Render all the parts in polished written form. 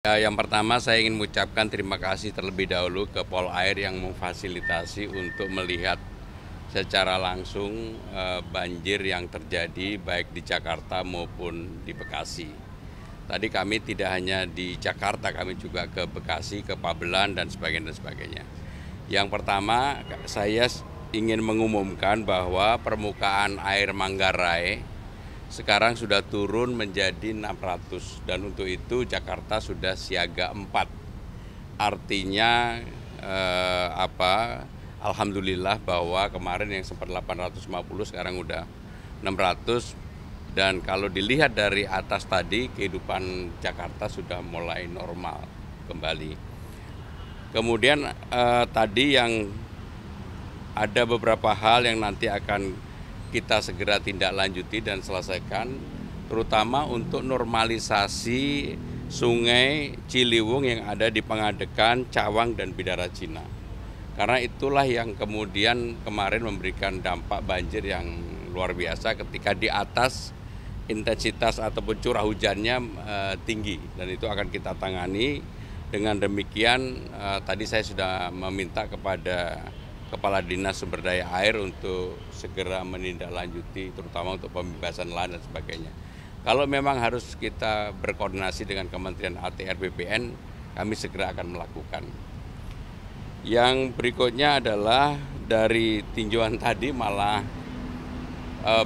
Ya, yang pertama saya ingin mengucapkan terima kasih terlebih dahulu ke Polair yang memfasilitasi untuk melihat secara langsung banjir yang terjadi baik di Jakarta maupun di Bekasi. Tadi kami tidak hanya di Jakarta, kami juga ke Bekasi, ke Pabelan dan sebagainya. Yang pertama, saya ingin mengumumkan bahwa permukaan air Manggarai sekarang sudah turun menjadi 600 dan untuk itu Jakarta sudah siaga 4. Artinya alhamdulillah bahwa kemarin yang sempat 850 sekarang udah 600 dan kalau dilihat dari atas tadi kehidupan Jakarta sudah mulai normal kembali. Kemudian tadi yang ada beberapa hal yang nanti akan kita segera tindak lanjuti dan selesaikan, terutama untuk normalisasi sungai Ciliwung yang ada di Pangadekan, Cawang, dan Bidara Cina. Karena itulah yang kemudian kemarin memberikan dampak banjir yang luar biasa ketika di atas intensitas ataupun curah hujannya tinggi dan itu akan kita tangani. Dengan demikian tadi saya sudah meminta kepada Kepala Dinas Sumber Daya Air untuk segera menindaklanjuti terutama untuk pembebasan lahan dan sebagainya. Kalau memang harus kita berkoordinasi dengan Kementerian ATR BPN, kami segera akan melakukan. Yang berikutnya adalah dari tinjauan tadi malah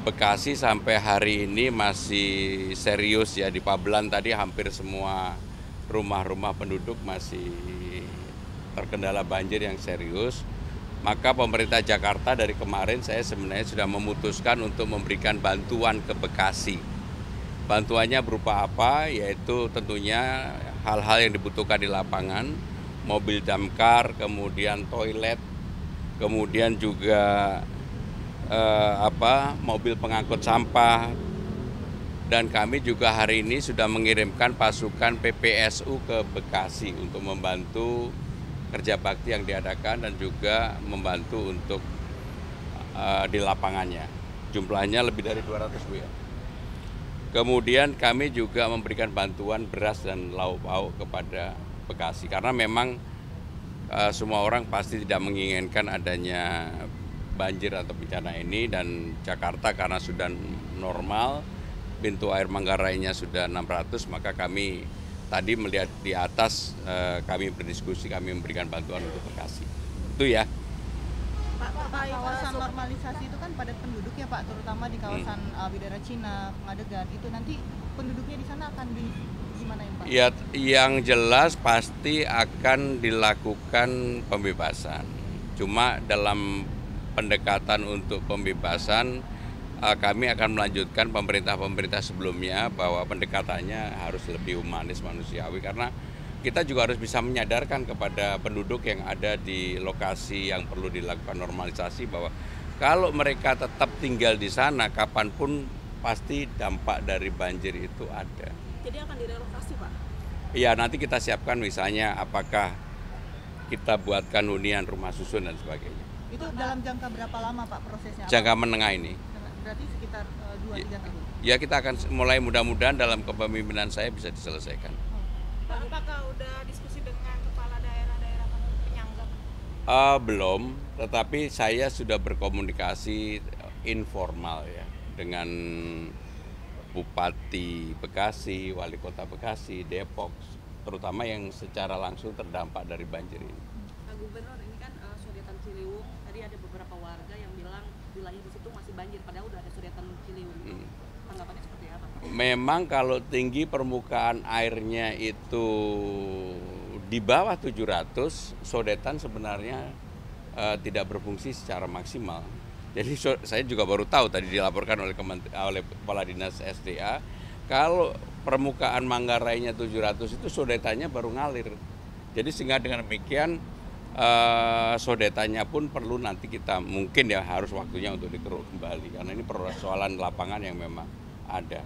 Bekasi sampai hari ini masih serius ya, di Pabelan tadi hampir semua rumah-rumah penduduk masih terkendala banjir yang serius. Maka pemerintah Jakarta dari kemarin saya sebenarnya sudah memutuskan untuk memberikan bantuan ke Bekasi. Bantuannya berupa apa? Yaitu tentunya hal-hal yang dibutuhkan di lapangan, mobil damkar, kemudian toilet, kemudian juga mobil pengangkut sampah. Dan kami juga hari ini sudah mengirimkan pasukan PPSU ke Bekasi untuk membantu kerja bakti yang diadakan dan juga membantu untuk di lapangannya. Jumlahnya lebih dari 200 Bu ya. Kemudian kami juga memberikan bantuan beras dan lauk pauk kepada Bekasi karena memang semua orang pasti tidak menginginkan adanya banjir atau bencana ini dan Jakarta karena sudah normal, pintu air Manggarainya sudah 600, maka kami tadi melihat di atas, kami berdiskusi, kami memberikan bantuan untuk Bekasi. Itu ya. Pak, kawasan normalisasi itu kan padat penduduk ya Pak, terutama di kawasan Bidara Cina, Pangadegan. Itu nanti penduduknya di sana akan gimana ya Pak? Ya, yang jelas pasti akan dilakukan pembebasan. Cuma dalam pendekatan untuk pembebasan, kami akan melanjutkan pemerintah sebelumnya bahwa pendekatannya harus lebih humanis manusiawi karena kita juga harus bisa menyadarkan kepada penduduk yang ada di lokasi yang perlu dilakukan normalisasi bahwa kalau mereka tetap tinggal di sana kapanpun pasti dampak dari banjir itu ada. Jadi akan direlokasi Pak? Iya, nanti kita siapkan misalnya apakah kita buatkan hunian rumah susun dan sebagainya. Itu dalam jangka berapa lama Pak prosesnya? Jangka menengah ini. Berarti sekitar 2-3 tahun? Ya, kita akan mulai mudah-mudahan dalam kepemimpinan saya bisa diselesaikan. Pak, apakah udah diskusi dengan kepala daerah-daerah penyangga? Belum, tetapi saya sudah berkomunikasi informal ya dengan Bupati Bekasi, Wali Kota Bekasi, Depok, terutama yang secara langsung terdampak dari banjir ini. Pak Gubernur, ini kan Sodetan Ciliwung, tadi ada beberapa warga yang bilang wilayah di situ masih banjir, padahal udah ada Sodetan Ciliwung. Tanggapannya seperti apa Pak? Memang kalau tinggi permukaan airnya itu di bawah 700, sodetan sebenarnya tidak berfungsi secara maksimal. Jadi saya juga baru tahu tadi dilaporkan oleh Kepala Dinas SDA, kalau permukaan Manggarainya 700 itu sodetannya baru ngalir. Jadi sehingga dengan demikian sodetannya pun perlu nanti kita mungkin ya harus waktunya untuk dikeruk kembali karena ini persoalan lapangan yang memang ada.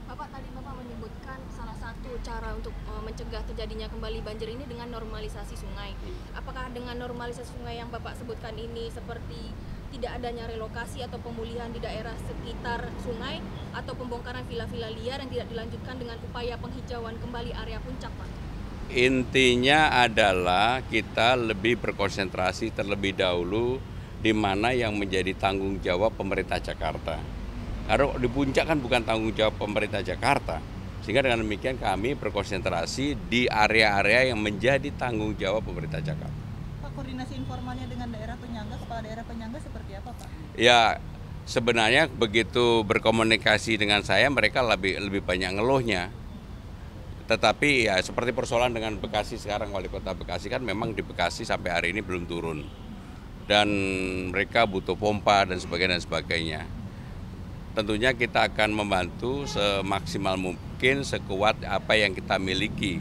Bapak tadi Bapak menyebutkan salah satu cara untuk mencegah terjadinya kembali banjir ini dengan normalisasi sungai. Apakah dengan normalisasi sungai yang Bapak sebutkan ini seperti tidak adanya relokasi atau pemulihan di daerah sekitar sungai atau pembongkaran villa-villa liar yang tidak dilanjutkan dengan upaya penghijauan kembali area puncak Pak? Intinya adalah kita lebih berkonsentrasi terlebih dahulu di mana yang menjadi tanggung jawab pemerintah Jakarta. Karena di puncak kan bukan tanggung jawab pemerintah Jakarta. Sehingga dengan demikian kami berkonsentrasi di area-area yang menjadi tanggung jawab pemerintah Jakarta. Pak, koordinasi informalnya dengan daerah penyangga, kepala daerah penyangga seperti apa, Pak? Ya, sebenarnya begitu berkomunikasi dengan saya mereka lebih banyak ngeluhnya. Tetapi ya seperti persoalan dengan Bekasi sekarang, wali kota Bekasi kan memang di Bekasi sampai hari ini belum turun. Dan mereka butuh pompa dan sebagainya. Tentunya kita akan membantu semaksimal mungkin, sekuat apa yang kita miliki.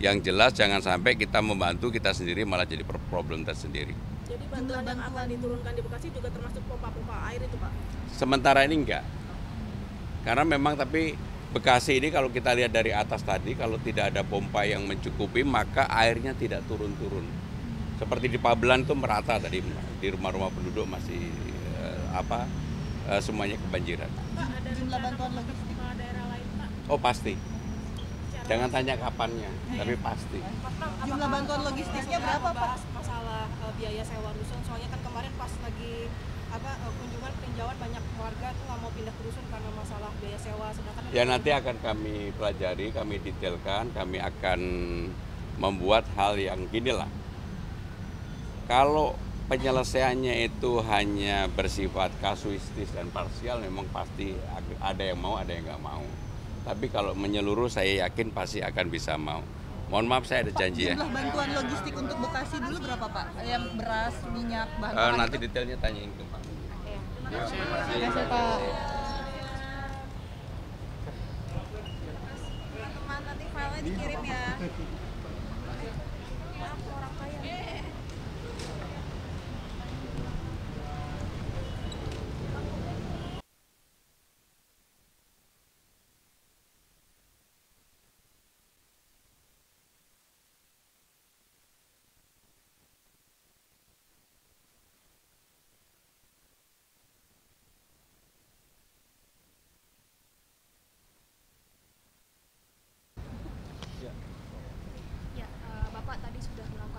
Yang jelas jangan sampai kita membantu kita sendiri malah jadi problem tersendiri. Jadi bantuan yang akan diturunkan di Bekasi juga termasuk pompa-pompa air itu, Pak? Sementara ini enggak. Karena memang tapi Bekasi ini kalau kita lihat dari atas tadi, kalau tidak ada pompa yang mencukupi maka airnya tidak turun-turun. Seperti di Pabelan itu merata tadi, di rumah-rumah penduduk masih semuanya kebanjiran. Pak, ada Jumlah bantuan logistik kepala daerah lain, Pak? Oh pasti. Jangan tanya kapannya, tapi pasti. Jumlah bantuan logistiknya berapa, Pak? Bahas masalah biaya sewa rusun, soalnya kan kemarin pas lagi kunjungan peninjauan banyak warga tuh nggak mau pindah ke rusun karena masalah biaya sewa, sedangkan Ya nanti akan kami pelajari, kami detailkan, kami akan membuat hal yang gini lah. Kalau penyelesaiannya itu hanya bersifat kasuistis dan parsial, memang pasti ada yang mau, ada yang nggak mau. Tapi kalau menyeluruh saya yakin pasti akan bisa mau. Mohon maaf saya ada janji ya. Jumlah bantuan logistik untuk Bekasi dulu berapa, Pak? Yang beras, minyak, bahan pangan Nanti itu? detailnya tanyain ke Pak. Terima kasih, Pak. Teman-teman nanti filenya dikirim ya. Maaf orang kaya. Ya, Bapak tadi sudah melakukan